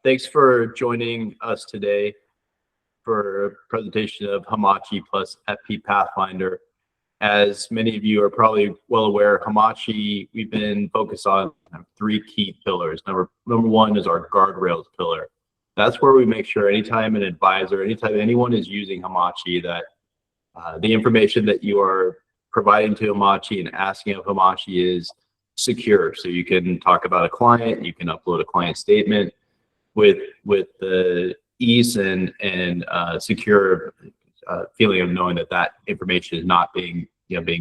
Thanks for joining us today for a presentation of Hamachi plus fpPathfinder. As many of you are probably well aware, Hamachi, we've been focused on three key pillars. Number one is our guardrails pillar. That's where we make sure anytime an advisor, anytime anyone is using Hamachi, that the information that you are providing to Hamachi and asking of Hamachi is secure. So you can talk about a client, you can upload a client statement with the ease and secure feeling of knowing that that information is not being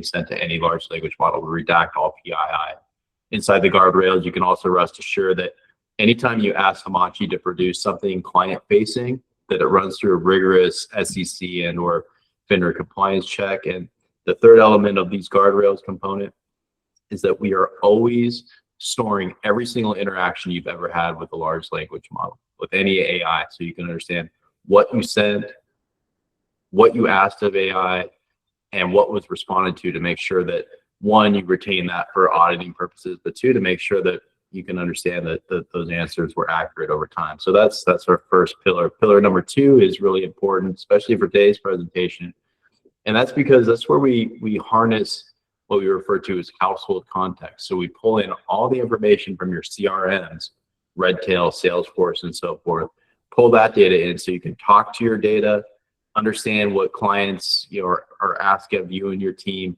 sent to any large language model. We redact all PII. Inside the guardrails, you can also rest assured that anytime you ask Hamachi to produce something client facing, that it runs through a rigorous SEC and or FINRA compliance check. And the third element of these guardrails component is that we are always storing every single interaction you've ever had with a large language model, with any AI, so you can understand what you sent, what you asked of AI, and what was responded to make sure that, one, you retain that for auditing purposes, but two, to make sure that you can understand that those answers were accurate over time. So that's our first pillar. Pillar number two is really important, especially for today's presentation. And that's because that's where we harness what we refer to as household context. So we pull in all the information from your CRMs, Redtail, Salesforce, and so forth, pull that data in so you can talk to your data, understand what clients are asking of you and your team,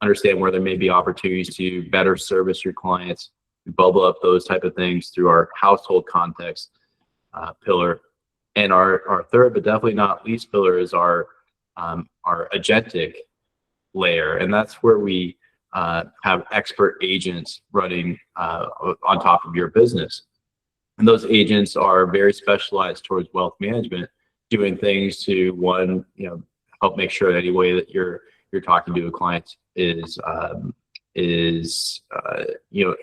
understand where there may be opportunities to better service your clients. We bubble up those type of things through our household context pillar. And our third, but definitely not least pillar, is our agentic layer. And that's where we have expert agents running on top of your business. And those agents are very specialized towards wealth management, doing things to, one, help make sure that any way that you're talking to a client is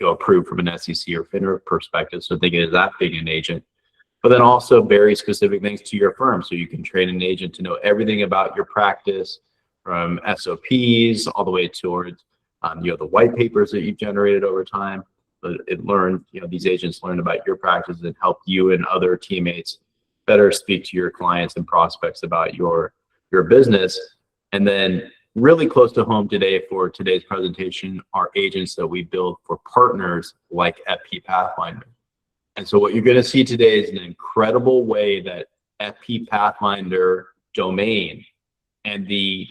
approved from an SEC or FINRA perspective. So think of that being an agent, but then also very specific things to your firm. So you can train an agent to know everything about your practice, from SOPs all the way towards the white papers that you've generated over time. But these agents learn about your practice and help you and other teammates better speak to your clients and prospects about your business. And then really close to home today for today's presentation are agents that we build for partners like fpPathfinder. And so what you're going to see today is an incredible way that fpPathfinder domain and the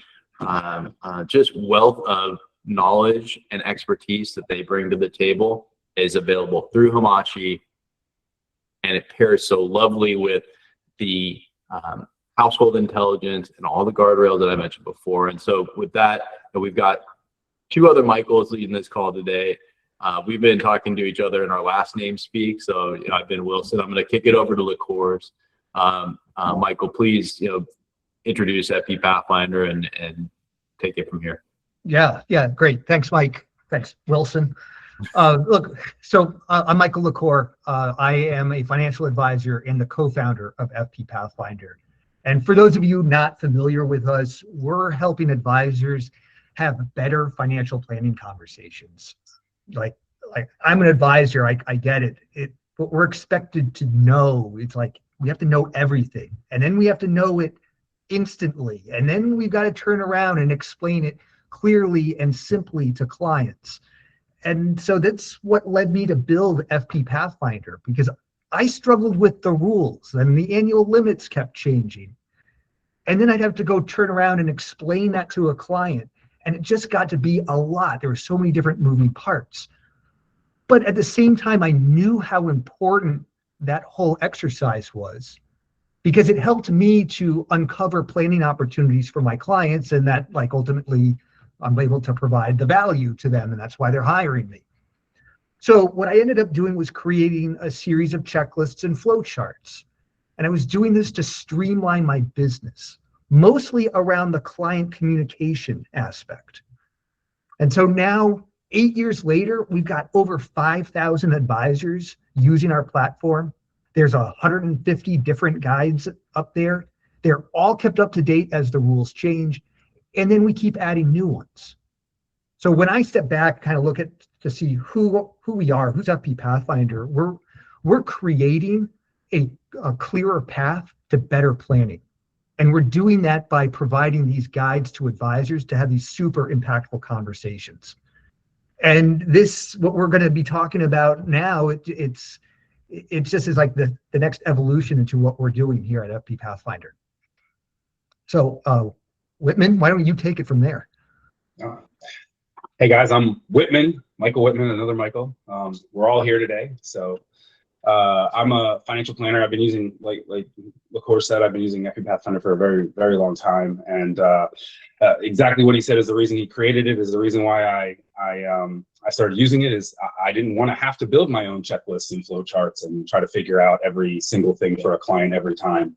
just wealth of knowledge and expertise that they bring to the table is available through Hamachi, and it pairs so lovely with the household intelligence and all the guardrails that I mentioned before. And so with that, we've got two other Michaels leading this call today. We've been talking to each other in our last name speak. So I've been Wilson. I'm going to kick it over to Licours. Michael, please introduce fpPathfinder and take it from here. Yeah, great. Thanks, Mike. Thanks, Wilson. I'm Michael Licours. I am a financial advisor and the co-founder of fpPathfinder. And for those of you not familiar with us, we're helping advisors have better financial planning conversations. Like I'm an advisor, I get it. But we're expected to know. It's like we have to know everything, and then we have to know it instantly, and then we've got to turn around and explain it clearly and simply to clients. And so that's what led me to build fpPathfinder, because I struggled with the rules and the annual limits kept changing. And then I'd have to go turn around and explain that to a client. And it just got to be a lot. There were so many different moving parts. But at the same time, I knew how important that whole exercise was, because it helped me to uncover planning opportunities for my clients, and that ultimately I'm able to provide the value to them, and that's why they're hiring me. So what I ended up doing was creating a series of checklists and flowcharts. And I was doing this to streamline my business, mostly around the client communication aspect. And so now, 8 years later, we've got over 5,000 advisors using our platform. There's 150 different guides up there. They're all kept up to date as the rules change. And then we keep adding new ones. So when I step back, kind of look to see who we are, who's fpPathfinder, we're creating a clearer path to better planning. And we're doing that by providing these guides to advisors to have these super impactful conversations. And this, what we're going to be talking about now, it just is like the next evolution into what we're doing here at FP Pathfinder. So Whitman, why don't you take it from there? Hey guys, I'm Michael Whitman, another Michael. We're all here today. So I'm a financial planner. I've been using, like LaCour said, I've been using FP Pathfinder for a very, very long time. And exactly what he said is the reason he created it, is the reason why I started using it. Is I didn't want to have to build my own checklists and flow charts and try to figure out every single thing for a client every time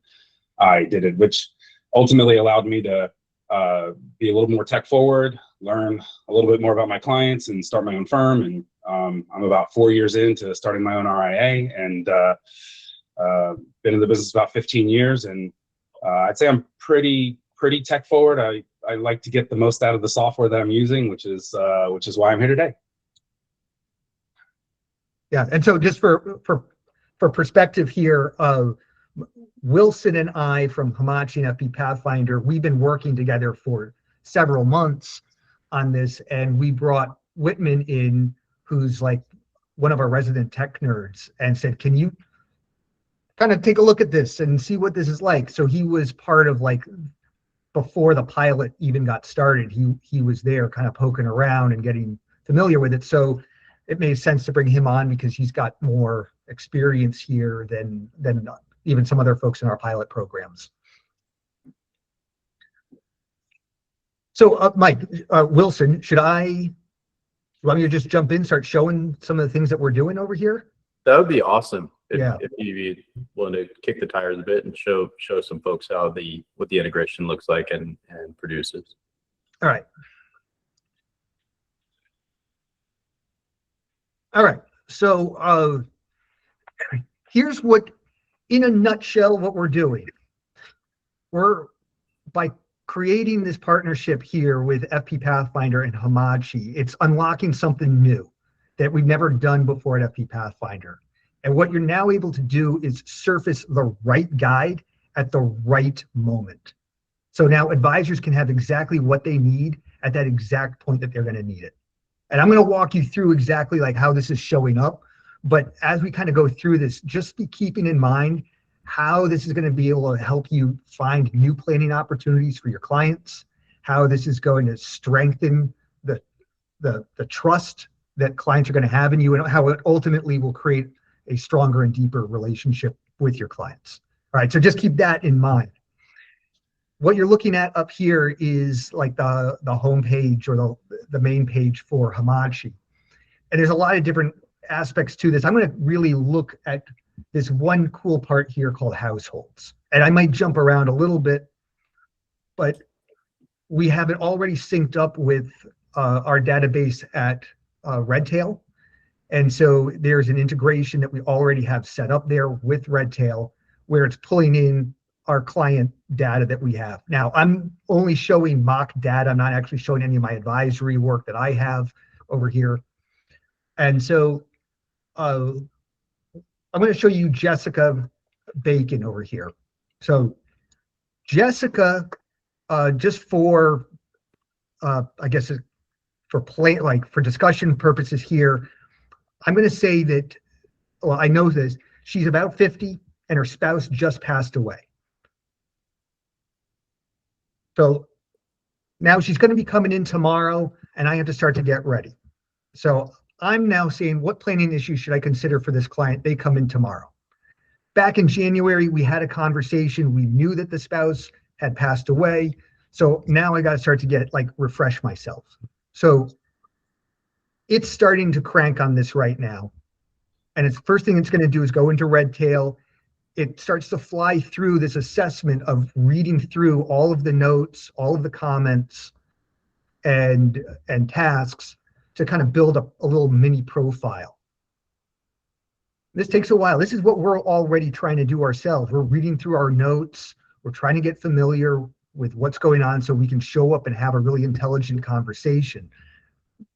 I did it, which ultimately allowed me to be a little more tech forward, learn a little bit more about my clients, and start my own firm. And I'm about 4 years into starting my own RIA, and been in the business about 15 years. And I'd say I'm pretty tech forward. I like to get the most out of the software that I'm using, which is why I'm here today. Yeah, and so just for perspective here, Wilson and I from Hamachi and FP Pathfinder, we've been working together for several months on this, and we brought Whitman in, who's like one of our resident tech nerds, and said, can you kind of take a look at this and see what this is like? So he was part of, like, before the pilot even got started, he was there kind of poking around and getting familiar with it. So it made sense to bring him on because he's got more experience here than even some other folks in our pilot programs. So Mike, Wilson, you want me to just jump in, start showing some of the things that we're doing over here? That would be awesome. Yeah. If you'd be willing to kick the tires a bit and show some folks what the integration looks like and produces. All right. All right. So here's what, in a nutshell, what we're doing. We're, by creating this partnership here with FP Pathfinder and Hamachi, it's unlocking something new that we've never done before at FP Pathfinder. And what you're now able to do is surface the right guide at the right moment. So now advisors can have exactly what they need at that exact point that they're going to need it. And I'm going to walk you through exactly like how this is showing up. But as we kind of go through this, just be keeping in mind how this is going to be able to help you find new planning opportunities for your clients, how this is going to strengthen the trust that clients are going to have in you, and how it ultimately will create a stronger and deeper relationship with your clients. All right, so just keep that in mind. What you're looking at up here is like the home page or the main page for Hamachi. And there's a lot of different aspects to this. I'm going to really look at this one cool part here called households. And I might jump around a little bit, but we have it already synced up with our database at Redtail. And so there's an integration that we already have set up there with Redtail, where it's pulling in our client data that we have. Now, I'm only showing mock data. I'm not actually showing any of my advisory work that I have over here. And so I'm going to show you Jessica Bacon over here. So Jessica, just for, I guess, for discussion purposes here, I'm going to say that, well, I know this, she's about 50 and her spouse just passed away. So now she's going to be coming in tomorrow and I have to start to get ready. So I'm now saying, what planning issues should I consider for this client? They come in tomorrow. Back in January, we had a conversation. We knew that the spouse had passed away. So now I got to start to refresh myself. So it's starting to crank on this right now. And it's first thing it's going to do is go into Redtail. It starts to fly through this assessment of reading through all of the notes, all of the comments and tasks to kind of build up a little mini profile. This takes a while. This is what we're already trying to do ourselves. We're reading through our notes. We're trying to get familiar with what's going on so we can show up and have a really intelligent conversation.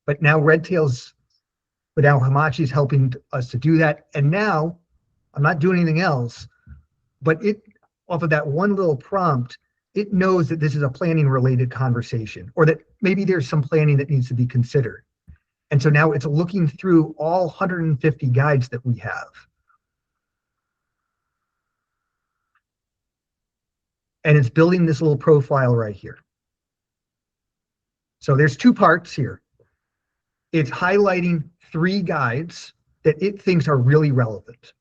But now Hamachi is helping us to do that. And now I'm not doing anything else. But it, off of that one little prompt, it knows that this is a planning related conversation, or that maybe there's some planning that needs to be considered. And so now it's looking through all 150 guides that we have. And it's building this little profile right here. So there's two parts here. It's highlighting 3 guides that it thinks are really relevant.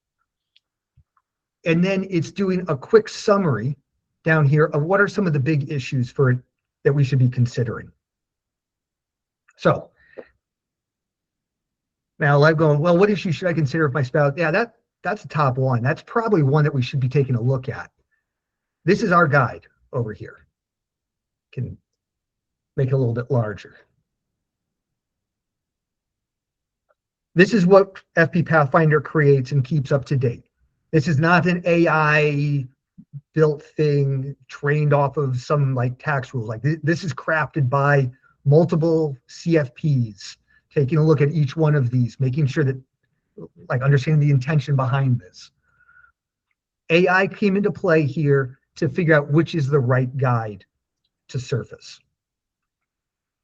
And then it's doing a quick summary down here of what are some of the big issues for it that we should be considering. So now I'm going, well, what issue should I consider if my spouse? Yeah, that's the top one. That's probably one that we should be taking a look at. This is our guide over here. Can make it a little bit larger. This is what fpPathfinder creates and keeps up to date. This is not an AI built thing trained off of some like tax rules. Like this is crafted by multiple CFPs, taking a look at each one of these, making sure that, like, understanding the intention behind this. AI came into play here to figure out which is the right guide to surface.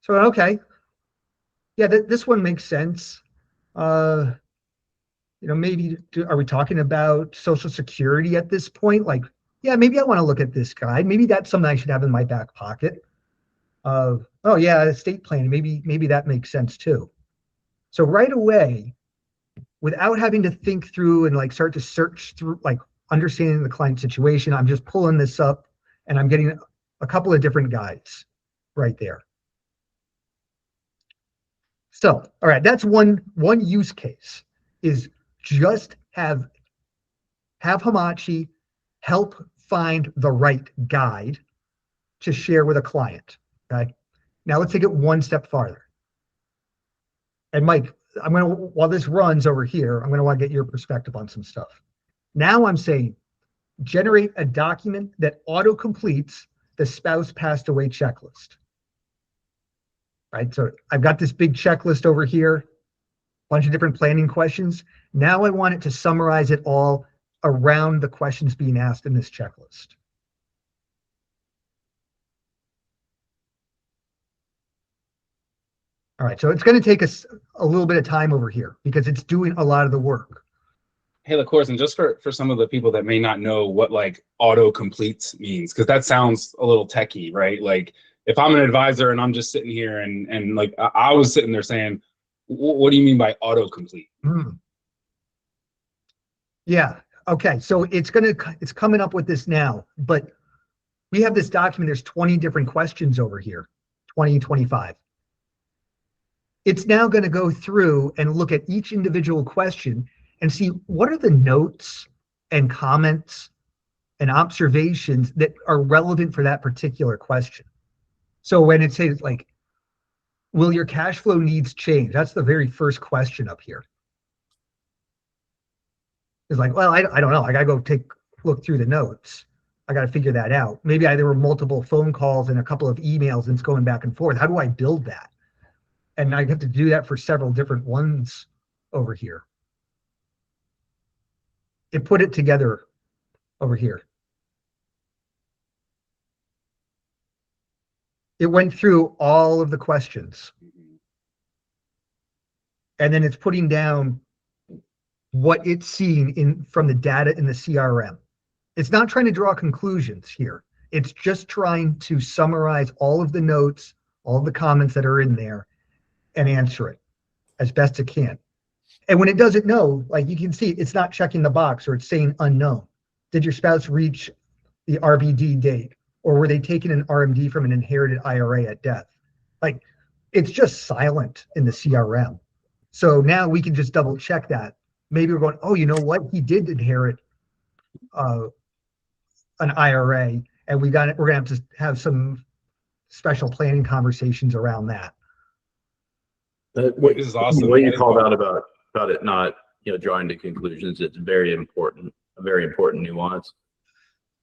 So, okay, yeah, this one makes sense. Maybe are we talking about Social Security at this point? Like, yeah, maybe I want to look at this guide. Maybe that's something I should have in my back pocket. Oh yeah, estate planning. Maybe that makes sense too. So right away, without having to think through and like start to search through, like understanding the client situation, I'm just pulling this up and I'm getting a couple of different guides right there. So, all right, that's one use case, is just have Hamachi help find the right guide to share with a client. Okay. Now let's take it one step farther. And Mike, while this runs over here, I'm gonna want to get your perspective on some stuff. Now I'm saying, generate a document that auto completes the spouse passed away checklist. Right, so I've got this big checklist over here, bunch of different planning questions. Now I want it to summarize it all around the questions being asked in this checklist. All right, so it's going to take us a little bit of time over here because it's doing a lot of the work. Hey, of course, and just for some of the people that may not know what like auto complete means, because that sounds a little techie, right? Like if I'm an advisor and I'm just sitting here and like I was sitting there saying, what do you mean by auto complete? Yeah, okay, so it's coming up with this now, but we have this document, there's 20 different questions over here, 20, 25. It's now going to go through and look at each individual question and see what are the notes and comments and observations that are relevant for that particular question. So when it says like, will your cash flow needs change? That's the very first question up here. It's like, well, I don't know. I got to go look through the notes. I got to figure that out. Maybe there were multiple phone calls and a couple of emails and it's going back and forth. How do I build that? And I have to do that for several different ones over here. It put it together over here. It went through all of the questions. And then it's putting down what it's seeing from the data in the CRM. It's not trying to draw conclusions here. It's just trying to summarize all of the notes, all of the comments that are in there, and answer it as best it can. And when it doesn't know, like you can see, it's not checking the box or it's saying unknown. Did your spouse reach the RBD date? Or were they taking an RMD from an inherited IRA at death? Like, it's just silent in the CRM. So now we can just double check that. Maybe we're going, oh, you know what? He did inherit an IRA, and we're going to have to have some special planning conversations around that. This is awesome. What you called out about it not, drawing to conclusions, it's very important, a very important nuance.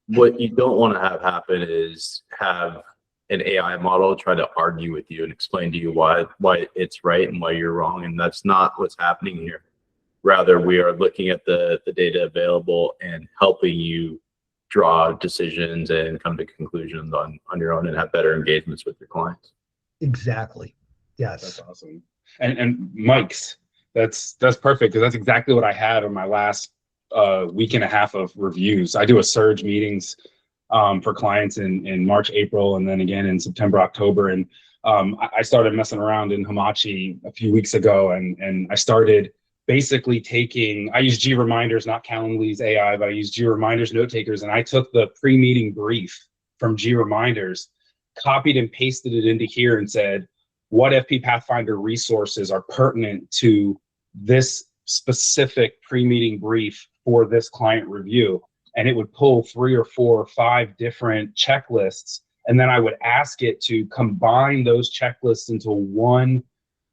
What you don't want to have happen is have an AI model try to argue with you and explain to you why it's right and why you're wrong, and that's not what's happening here. Rather, we are looking at the data available and helping you draw decisions and come to conclusions on your own and have better engagements with your clients. Exactly. Yes. That's awesome. And Mike's, that's perfect, because that's exactly what I had on my last week and a half of reviews. I do a surge meetings for clients in March, April, and then again in September, October. And I started messing around in Hamachi a few weeks ago, and I started basically I use G Reminders, not Calendly's AI, but I use G Reminders note takers, and I took the pre-meeting brief from G Reminders, copied and pasted it into here, and said, what fpPathfinder resources are pertinent to this specific pre-meeting brief for this client review? And it would pull 3 or 4 or 5 different checklists. And then I would ask it to combine those checklists into one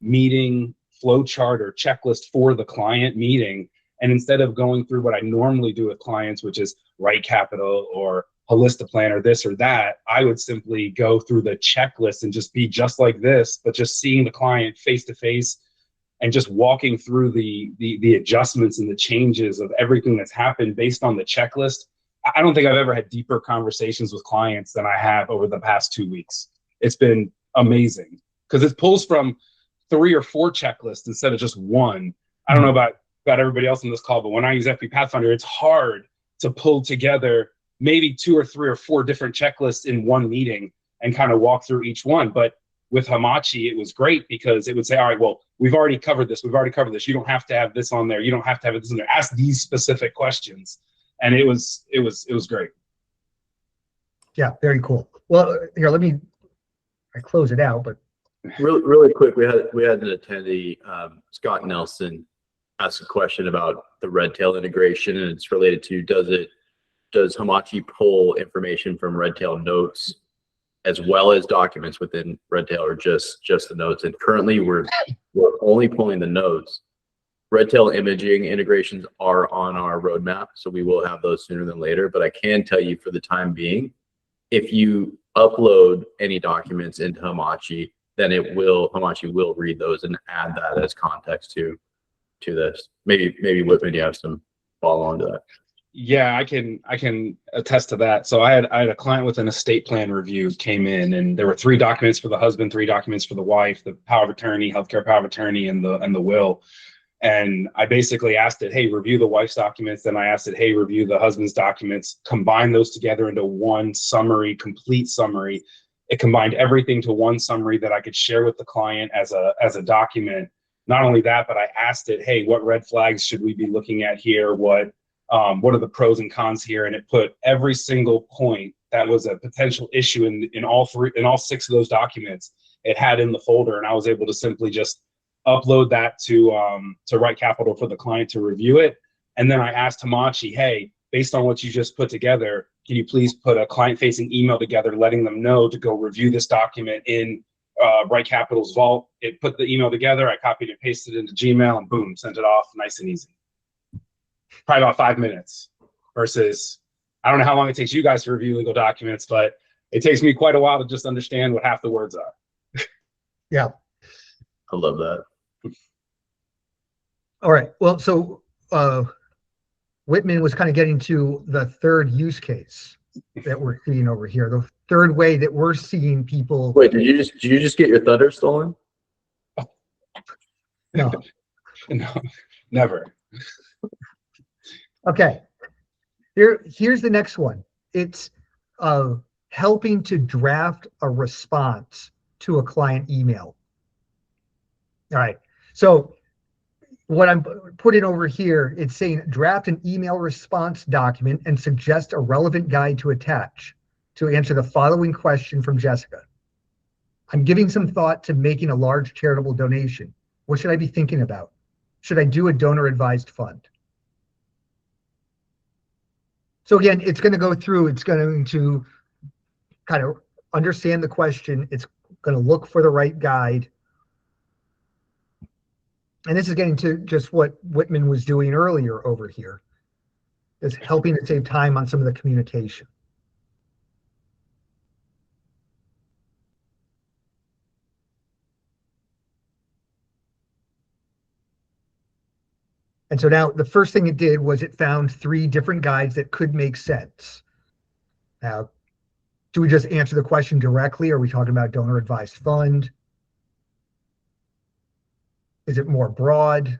meeting flow chart or checklist for the client meeting. And instead of going through what I normally do with clients, which is Right Capital or Holistiplan or this or that, I would simply go through the checklist and just be just like this, but just seeing the client face to face and just walking through the adjustments and the changes of everything that's happened based on the checklist. I don't think I've ever had deeper conversations with clients than I have over the past 2 weeks. It's been amazing because it pulls from 3 or 4 checklists instead of just one. I don't know about everybody else on this call, but when I use fpPathfinder, it's hard to pull together maybe 2 or 3 or 4 different checklists in one meeting and kind of walk through each one. But with Hamachi, it was great because it would say, all right, well, we've already covered this. We've already covered this. You don't have to have this on there. You don't have to have this on there. Ask these specific questions. And it was great. Yeah, very cool. Well, here, I close it out, but Really quick, we had an attendee, Scott Nelson, ask a question about the Redtail integration, and it's related to does Hamachi pull information from Redtail notes as well as documents within Redtail, or just the notes? And currently we're only pulling the notes. Redtail imaging integrations are on our roadmap, so we will have those sooner than later. But I can tell you, for the time being, if you upload any documents into Hamachi, then Hamachi will read those and add that as context to this. Maybe Whitman, you have some follow on to that. Yeah, I can attest to that. So I had a client with an estate plan review came in, and there were 3 documents for the husband, 3 documents for the wife, the power of attorney, healthcare power of attorney, and the will. And I basically asked it, hey, review the wife's documents. Then I asked it, hey, review the husband's documents, combine those together into one summary, complete summary. It combined everything to one summary that I could share with the client as a document. Not only that, but I asked it, hey, what red flags should we be looking at here? What are the pros and cons here? And it put every single point that was a potential issue in all 6 of those documents it had in the folder. And I was able to simply just upload that to Right Capital for the client to review it. And then I asked Hamachi, hey, based on what you just put together, can you please put a client-facing email together letting them know to go review this document in Right Capital's vault? It put the email together, I copied and pasted it into Gmail, and boom, sent it off nice and easy. Probably about 5 minutes versus, I don't know how long it takes you guys to review legal documents, but it takes me quite a while to just understand what half the words are. yeah. I love that. All right. Well, so Whitman was kind of getting to the third use case that we're seeing over here. The third way that we're seeing people. Wait, did you just get your thunder stolen? No. No, never. Okay. Here's the next one. It's helping to draft a response to a client email. All right. So what I'm putting over here, it's saying draft an email response document and suggest a relevant guide to attach to answer the following question from Jessica. I'm giving some thought to making a large charitable donation. What should I be thinking about? Should I do a donor advised fund? So again, it's going to go through, it's going to kind of understand the question. It's going to look for the right guide. And this is getting to just what Whitman was doing earlier over here, is helping to save time on some of the communication. And so now the first thing it did was it found 3 different guides that could make sense. Now, do we just answer the question directly? Are we talking about donor advised fund? Is it more broad?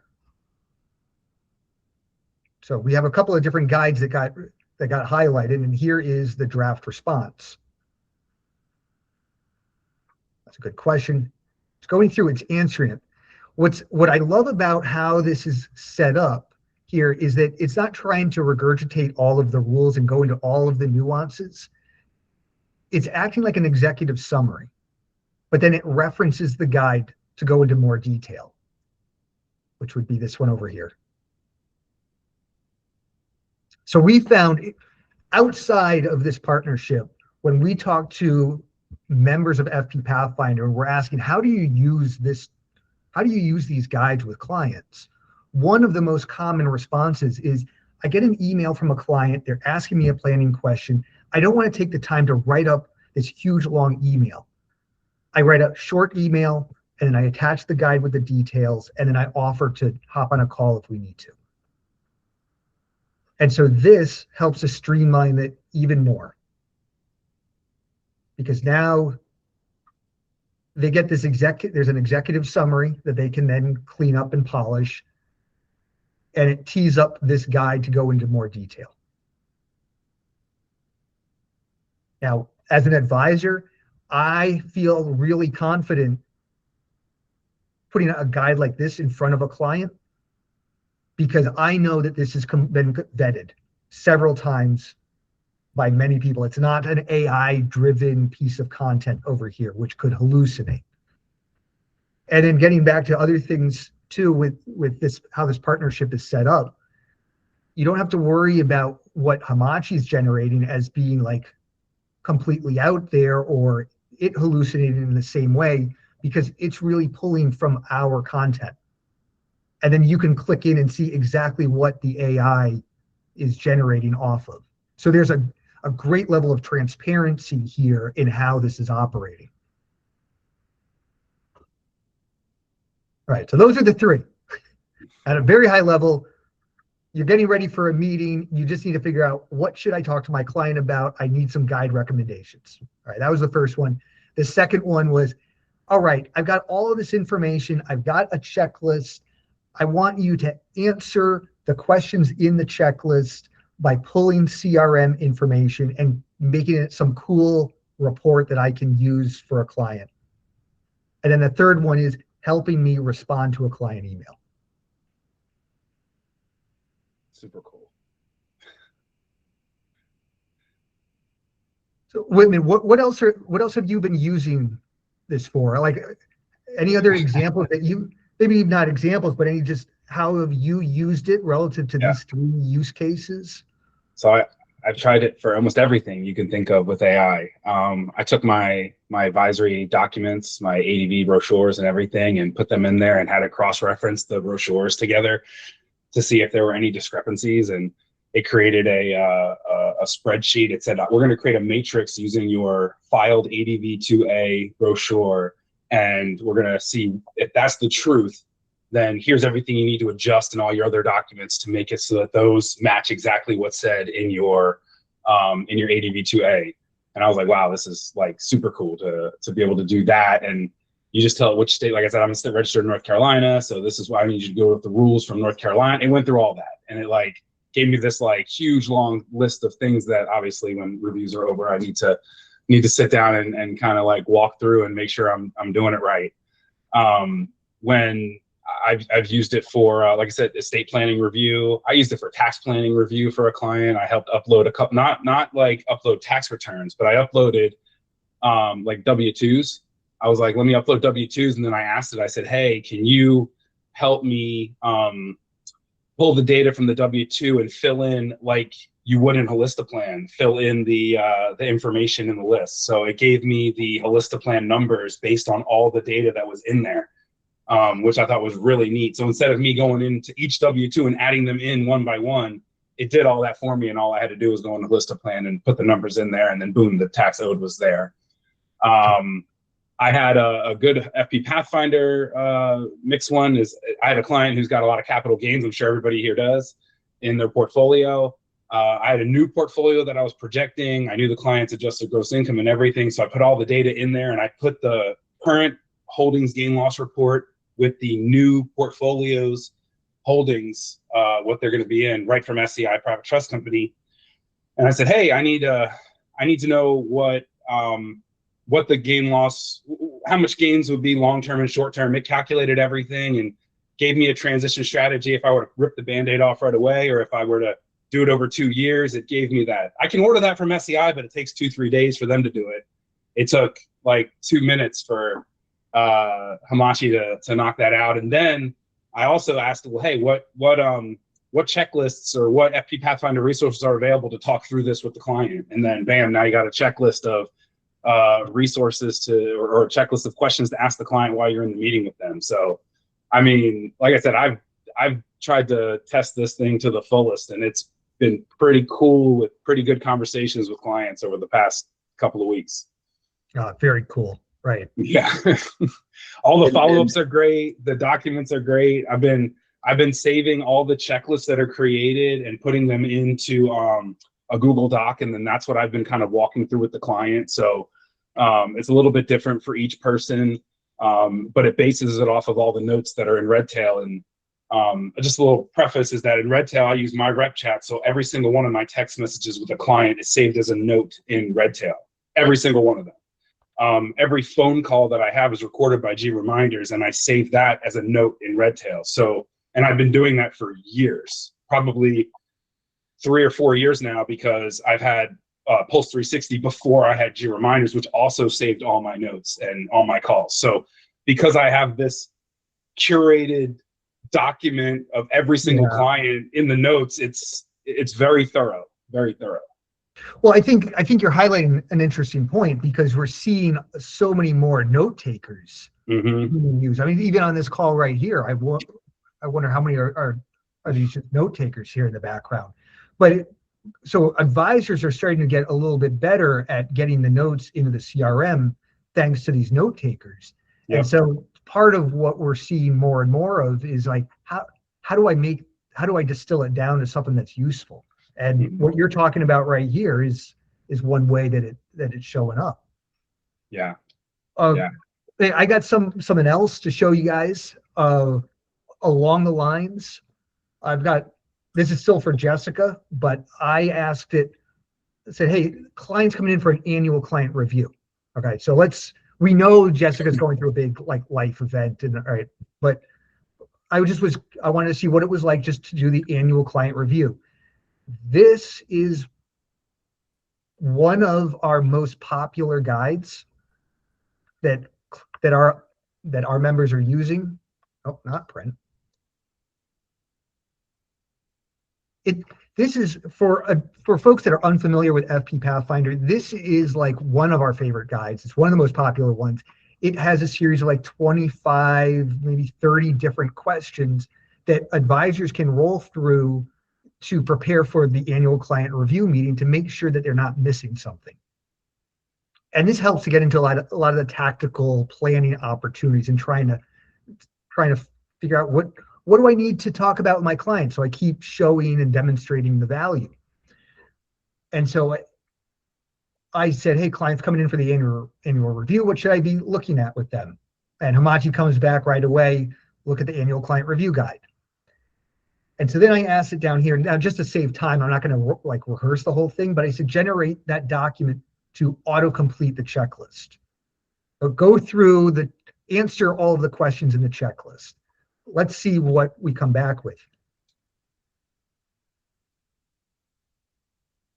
So we have a couple of different guides that got highlighted, and here is the draft response. That's a good question. It's going through, it's answering it. What I love about how this is set up here is that it's not trying to regurgitate all of the rules and go into all of the nuances. It's acting like an executive summary, but then it references the guide to go into more detail, which would be this one over here. So we found outside of this partnership, when we talk to members of fpPathfinder, we're asking, how do you use this? How do you use these guides with clients? One of the most common responses is, I get an email from a client, they're asking me a planning question. I don't want to take the time to write up this huge long email. I write a short email and then I attach the guide with the details, and then I offer to hop on a call if we need to. And so this helps us streamline it even more, because now they get this there's an executive summary that they can then clean up and polish, and it tees up this guide to go into more detail. Now, as an advisor, I feel really confident putting a guide like this in front of a client, because I know that this has been vetted several times by many people. It's not an AI-driven piece of content over here, which could hallucinate. And then getting back to other things too, with this, how this partnership is set up, you don't have to worry about what Hamachi is generating as being like completely out there or it hallucinating in the same way, because it's really pulling from our content. And then you can click in and see exactly what the AI is generating off of. So there's a great level of transparency here in how this is operating. All right, so those are the 3. At a very high level, you're getting ready for a meeting. You just need to figure out, what should I talk to my client about? I need some guide recommendations. All right, that was the first one. The second one was, all right, I've got all of this information. I've got a checklist. I want you to answer the questions in the checklist by pulling CRM information and making it some cool report that I can use for a client. And then the third one is helping me respond to a client email. Super cool. So Whitman, what else have you been using this for? Like, any other examples that you, maybe not examples, but any, just how have you used it relative to these 3 use cases? So I've tried it for almost everything you can think of with AI. I took my advisory documents, my ADV brochures and everything, and put them in there and had to cross-reference the brochures together to see if there were any discrepancies. And it created a spreadsheet. It said, we're going to create a matrix using your filed ADV2A brochure, and we're going to see if that's the truth. Then here's everything you need to adjust in all your other documents to make it so that those match exactly what's said in your ADV2A. And I was like, wow, this is like super cool to be able to do that. And you just tell it which state. Like I said, I'm registered in North Carolina, so this is why I need you to go with the rules from North Carolina. It went through all that, and it like gave me this like huge long list of things that obviously when reviews are over, I need to sit down and kind of like walk through and make sure I'm doing it right. When I've used it for, like I said, estate planning review. I used it for tax planning review for a client. I helped upload a couple, not like upload tax returns, but I uploaded like W-2s. I was like, let me upload W-2s. And then I asked it, I said, hey, can you help me pull the data from the W-2 and fill in like you would in Holistaplan, fill in the information in the list. So it gave me the Holistaplan numbers based on all the data that was in there. Which I thought was really neat. So instead of me going into each W-2 and adding them in one by one, it did all that for me, and all I had to do was go into Holistaplan and put the numbers in there, and then boom, the tax owed was there. I had a good fpPathfinder mixed one. I had a client who's got a lot of capital gains. I'm sure everybody here does in their portfolio. I had a new portfolio that I was projecting. I knew the client's adjusted gross income and everything. So I put all the data in there, and I put the current holdings gain loss report with the new portfolio's holdings, what they're going to be in, right from SCI Private Trust Company. And I said, hey, I need to know what the gain loss, how much gains would be long-term and short-term. It calculated everything and gave me a transition strategy if I were to rip the Band-Aid off right away, or if I were to do it over 2 years. It gave me that. I can order that from SCI, but it takes 2-3 days for them to do it. It took like 2 minutes for Hamachi to knock that out. And then I also asked, well, hey, what checklists or what fpPathfinder resources are available to talk through this with the client? And then bam, now you got a checklist of resources or a checklist of questions to ask the client while you're in the meeting with them. So, I mean, like I said, I've tried to test this thing to the fullest, and it's been pretty cool with pretty good conversations with clients over the past couple of weeks. Very cool. Right. Yeah. All the follow-ups are great. The documents are great. I've been saving all the checklists that are created and putting them into a Google Doc, and then that's what I've been kind of walking through with the client. So it's a little bit different for each person, but it bases it off of all the notes that are in Redtail. And just a little preface is that in Redtail, I use my rep chat. So every single one of my text messages with a client is saved as a note in Redtail, every single one of them. Every phone call that I have is recorded by G Reminders, and I save that as a note in Redtail. So, and I've been doing that for years, probably 3 or 4 years now, because I've had Pulse 360 before I had G Reminders, which also saved all my notes and all my calls. So because I have this curated document of every single client in the notes, it's very thorough, very thorough. Well, I think you're highlighting an interesting point, because we're seeing so many more note takers being used. I mean, even on this call right here, I wonder how many are these just note takers here in the background. But so advisors are starting to get a little bit better at getting the notes into the CRM thanks to these note takers. Yep. And so part of what we're seeing more and more of is like, how do I distill it down to something that's useful? And what you're talking about right here is one way that it's showing up. Yeah. I got something else to show you guys along the lines. This is still for Jessica, but I asked it, said, hey, clients coming in for an annual client review. Okay, so we know Jessica's going through a big life event, and all right, but I wanted to see what it was like just to do the annual client review. This is one of our most popular guides that our members are using. Oh, not print. This is for folks that are unfamiliar with fpPathfinder. This is like one of our favorite guides. It's one of the most popular ones. It has a series of like 25, maybe 30 different questions that advisors can roll through to prepare for the annual client review meeting to make sure that they're not missing something. And this helps to get into a lot of the tactical planning opportunities and trying to figure out what do I need to talk about with my client, so I keep showing and demonstrating the value. And so I said, hey, clients coming in for the annual review, what should I be looking at with them? And Hamachi comes back right away, look at the annual client review guide. And so then I asked it down here. Now, just to save time, I'm not going to rehearse the whole thing, but I said generate that document to auto-complete the checklist. So go through answer all of the questions in the checklist. Let's see what we come back with.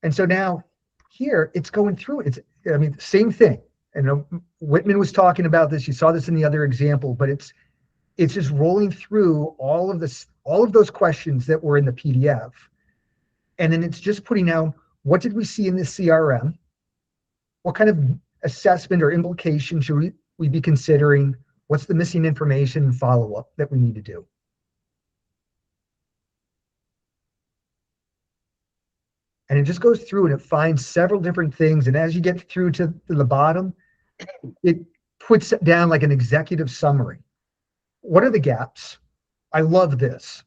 And so now here it's going through. Same thing. And Whitman was talking about this. You saw this in the other example, but it's just rolling through all of those questions that were in the PDF. And then it's just putting down, what did we see in this CRM? What kind of assessment or implication should we be considering? What's the missing information and follow-up that we need to do? And it just goes through and it finds several different things. And as you get through to the bottom, it puts down like an executive summary. What are the gaps? I love this.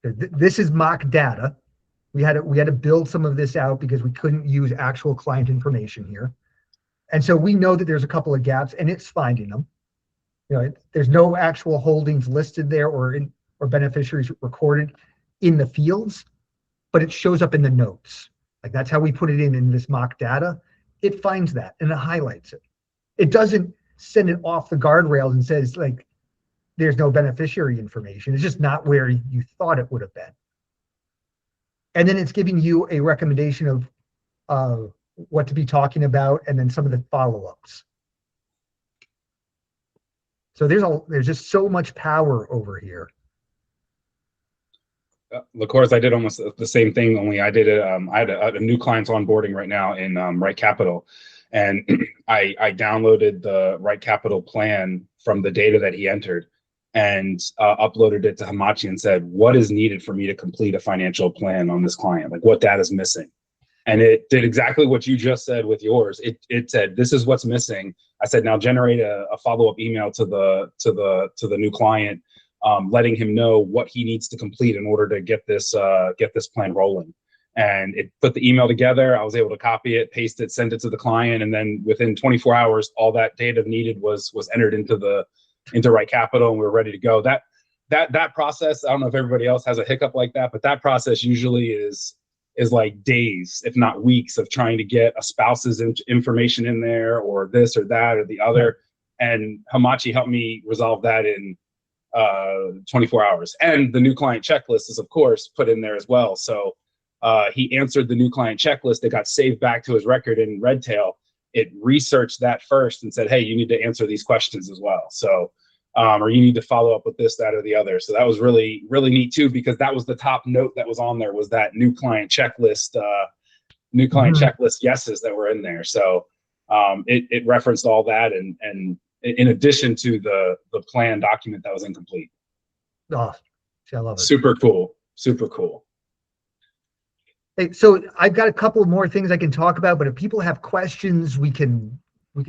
This is mock data. We had to build some of this out because we couldn't use actual client information here. And so we know that there's a couple of gaps, and it's finding them. There's no actual holdings listed there or beneficiaries recorded in the fields, but it shows up in the notes. Like that's how we put it in this mock data. It finds that and it highlights it. It doesn't send it off the guardrails and says like there's no beneficiary information. It's just not where you thought it would have been. And then it's giving you a recommendation of what to be talking about and then some of the follow-ups. So there's just so much power over here. Of course, I did almost the same thing, only I did it. I had a new client's onboarding right now in Right Capital, and I downloaded the Right Capital plan from the data that he entered and uploaded it to Hamachi and said, what is needed for me to complete a financial plan on this client? Like what data is missing? And it did exactly what you just said with yours. It said, this is what's missing. I said, now generate a follow-up email to the new client, letting him know what he needs to complete in order to get this plan rolling. And it put the email together. I was able to copy it, paste it, send it to the client, and then within 24 hours, all that data needed was entered into Right Capital, and we were ready to go. That process, I don't know if everybody else has a hiccup like that, but that process usually is like days, if not weeks, of trying to get a spouse's information in there or this or that or the other. And Hamachi helped me resolve that in 24 hours. And the new client checklist is, of course, put in there as well. So he answered the new client checklist. It got saved back to his record in Redtail. It researched that first and said, hey, you need to answer these questions as well. So, or you need to follow up with this, that, or the other. So that was really, really neat too, because that was the top note that was on there, was that new client checklist, checklist yeses that were in there. So it referenced all that, and in addition to the plan document that was incomplete. Oh, I love it. Super cool. Super cool. Hey, so I've got a couple more things I can talk about, but if people have questions, we can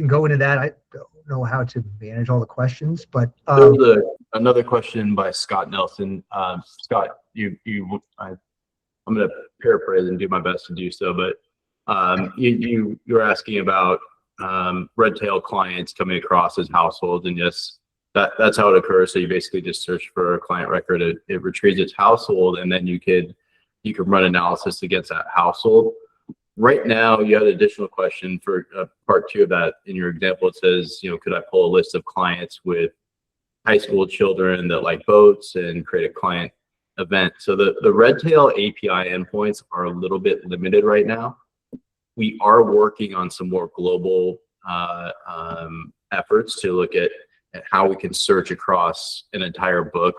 go into that. I don't know how to manage all the questions, but there was another question by Scott Nelson. Scott, I'm going to paraphrase and do my best to do so, but you're asking about Redtail clients coming across as households, and yes, that's how it occurs. So you basically just search for a client record, it retrieves its household, and then you can run analysis against that household. Right now, you had an additional question for part 2 of that. In your example, it says, could I pull a list of clients with high school children that like boats and create a client event? So the Redtail API endpoints are a little bit limited right now. We are working on some more global efforts to look at how we can search across an entire book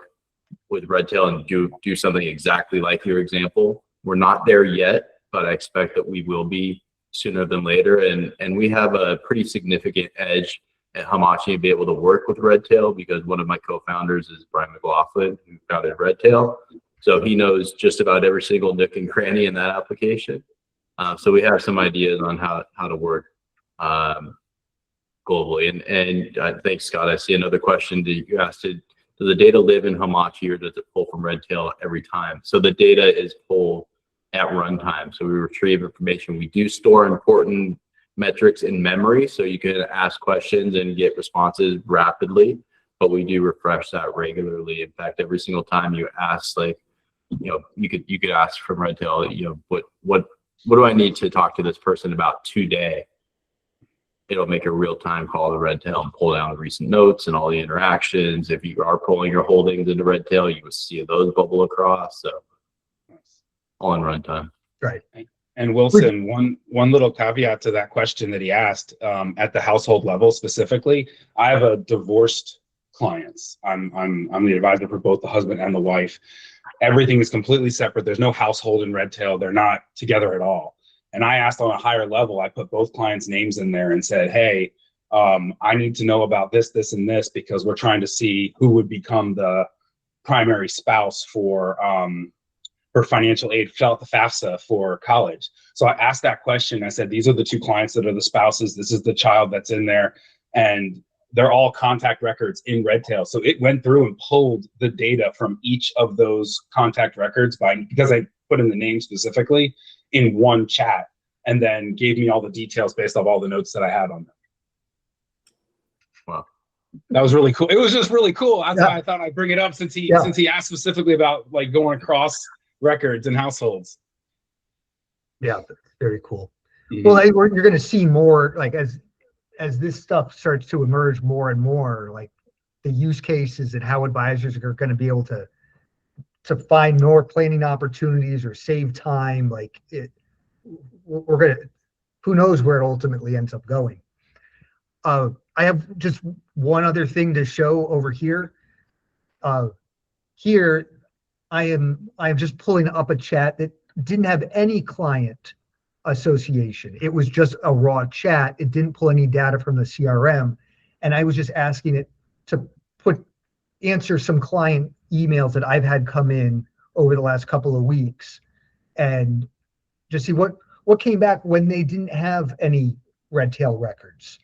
with Redtail and do something exactly like your example. We're not there yet, but I expect that we will be sooner than later. And we have a pretty significant edge at Hamachi to be able to work with Redtail, because one of my co-founders is Brian McLaughlin, who founded Redtail. So he knows just about every single nook and cranny in that application. So we have some ideas on how to work globally. And thanks, Scott. I see another question that you asked. Does the data live in Hamachi, or does it pull from Redtail every time? So the data is pulled at runtime. So we retrieve information. We do store important metrics in memory, so you can ask questions and get responses rapidly, but we do refresh that regularly. In fact, every single time you ask, you could ask from Redtail, what do I need to talk to this person about today? It'll make a real-time call to Redtail and pull down the recent notes and all the interactions. If you are pulling your holdings into Redtail, you will see those bubble across. So all in runtime. Right. And Wilson, one little caveat to that question that he asked, at the household level specifically, I have a divorced clients. I'm the advisor for both the husband and the wife. Everything is completely separate. There's no household in Redtail. They're not together at all. And I asked on a higher level, I put both clients' names in there and said, hey, I need to know about this, this, and this, because we're trying to see who would become the primary spouse for financial aid, fill out the FAFSA for college. So I asked that question. I said, these are the 2 clients that are the spouses. This is the child that's in there. And they're all contact records in Redtail. So it went through and pulled the data from each of those contact records because I put in the name specifically in one chat, and then gave me all the details based off all the notes that I had on them. Wow. That was really cool. It was just really cool. That's why I thought I'd bring it up since he asked specifically about like going across records and households. Yeah, very cool. Well, you're going to see more, like, as this stuff starts to emerge more and more, like the use cases and how advisors are going to be able to find more planning opportunities or save time. Like we're going to, who knows where it ultimately ends up going. I have just one other thing to show over here. Here, I am just pulling up a chat that didn't have any client association. It was just a raw chat. It didn't pull any data from the CRM. And I was just asking it to answer some client emails that I've had come in over the last couple of weeks, and just see what came back when they didn't have any Redtail records.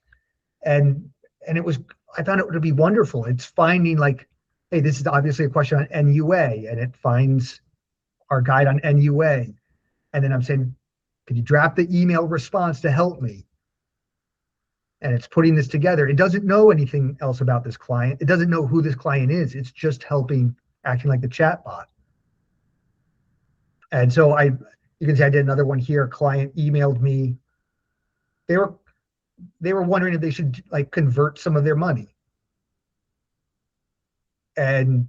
And I found it to be wonderful. It's finding, like, hey, this is obviously a question on NUA, and it finds our guide on NUA. And then I'm saying, could you draft the email response to help me? And it's putting this together. It doesn't know anything else about this client. It doesn't know who this client is. It's just acting like the chat bot. And so you can see I did another one here. A client emailed me. They were wondering if they should like convert some of their money. And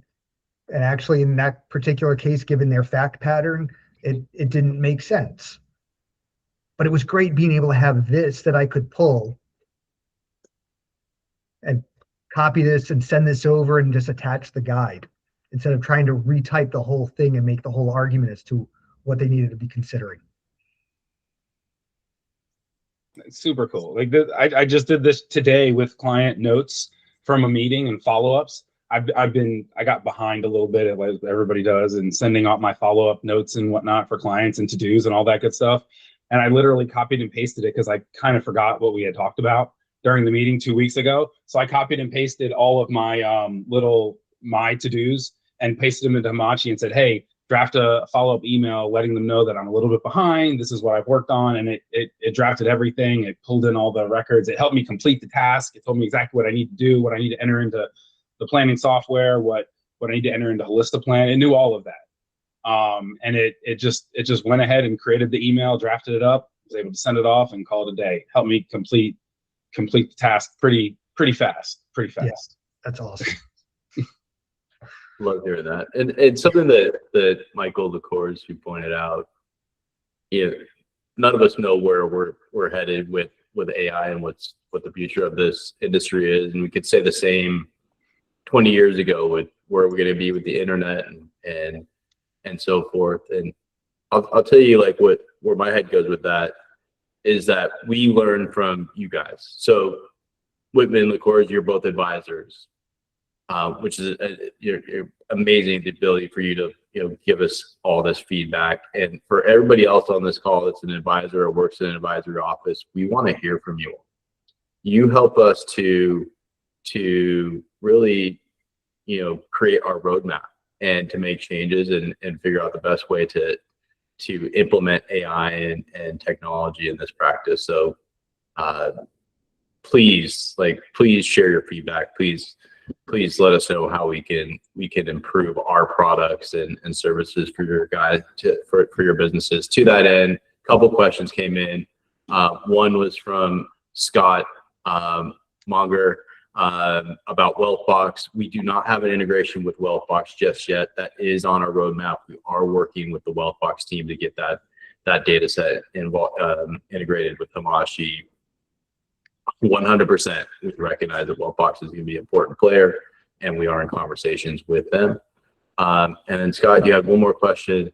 actually in that particular case, given their fact pattern, it didn't make sense. But it was great being able to have this that I could pull and copy this and send this over and just attach the guide, instead of trying to retype the whole thing and make the whole argument as to what they needed to be considering. It's super cool. Like I just did this today with client notes from a meeting and follow-ups. I got behind a little bit, like everybody does, and sending out my follow-up notes and whatnot for clients and to-dos and all that good stuff. And I literally copied and pasted it because I kind of forgot what we had talked about during the meeting 2 weeks ago. So I copied and pasted all of my my to-dos and pasted them into Hamachi and said, hey, draft a follow-up email letting them know that I'm a little bit behind. This is what I've worked on. And it drafted everything. It pulled in all the records. It helped me complete the task. It told me exactly what I need to do, what I need to enter into the planning software, what I need to enter into HolistaPlan. It knew all of that. And it just went ahead and created the email, drafted it up, was able to send it off and call it a day. Helped me complete the task pretty fast. Yeah, that's awesome. Love hearing that. And something that Michael LaCours, who pointed out, none of us know where we're headed with AI and what the future of this industry is. And we could say the same 20 years ago with where we're going to be with the internet and so forth. And I'll tell you, like, where my head goes with that is that we learn from you guys. So Whitman and LaCours, you're both advisors, which is you're amazing, the ability for you to give us all this feedback. And for everybody else on this call that's an advisor or works in an advisory office, we want to hear from you. You help us to really create our roadmap and to make changes and figure out the best way to implement AI and technology in this practice. So please share your feedback. Please let us know how we can improve our products and services for your guys, for your businesses. To that end, a couple questions came in. One was from Scott Monger about WealthBox. We do not have an integration with WealthBox just yet. That is on our roadmap. We are working with the WealthBox team to get that data set integrated with Hamachi. 100%. We recognize that WealthBox is going to be an important player, and we are in conversations with them. And then Scott, you have one more question.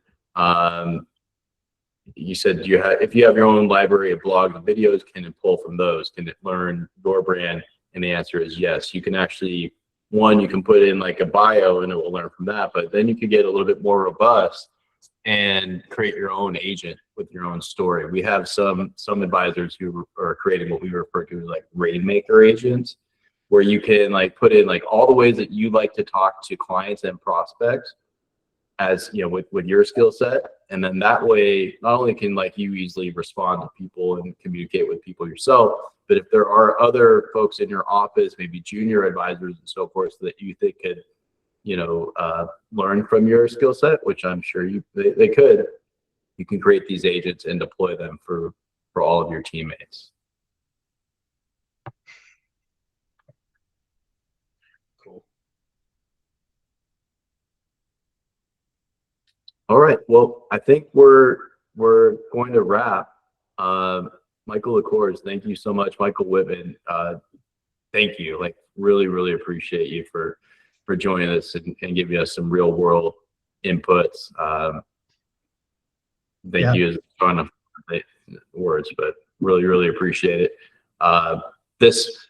You said, if you have your own library of blogs and videos, can it pull from those? Can it learn your brand? And the answer is yes. You can actually, you can put in like a bio and it will learn from that, but then you can get a little bit more robust and create your own agent with your own story. We have some advisors who are creating what we refer to as like rainmaker agents, where you can like put in like all the ways that you like to talk to clients and prospects as you know with your skill set. And then that way not only can like you easily respond to people and communicate with people yourself, but if there are other folks in your office, maybe junior advisors and so forth, that you think could, you know, learn from your skill set, which I'm sure they could, you can create these agents and deploy them for all of your teammates. Cool. All right. Well, I think we're going to wrap. Michael LaCours, thank you so much. Michael Whitman, thank you. Like really appreciate you for joining us and giving us some real world inputs. Thank you is kind of words, but really appreciate it. This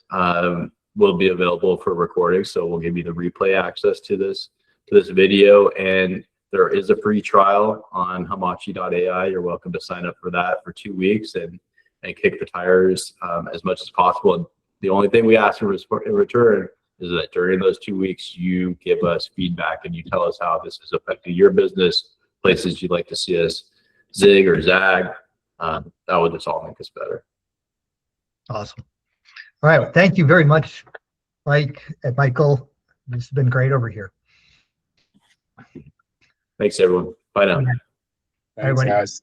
will be available for recording, so we'll give you the replay access to this video, and there is a free trial on hamachi.ai. You're welcome to sign up for that for 2 weeks and kick the tires as much as possible. And the only thing we ask in return is that during those 2 weeks, you give us feedback and you tell us how this has affected your business, places you'd like to see us zig or zag. That would just all make us better. Awesome. All right. Well, thank you very much, Mike and Michael. This has been great over here. Thanks, everyone. Bye now. Thanks, guys.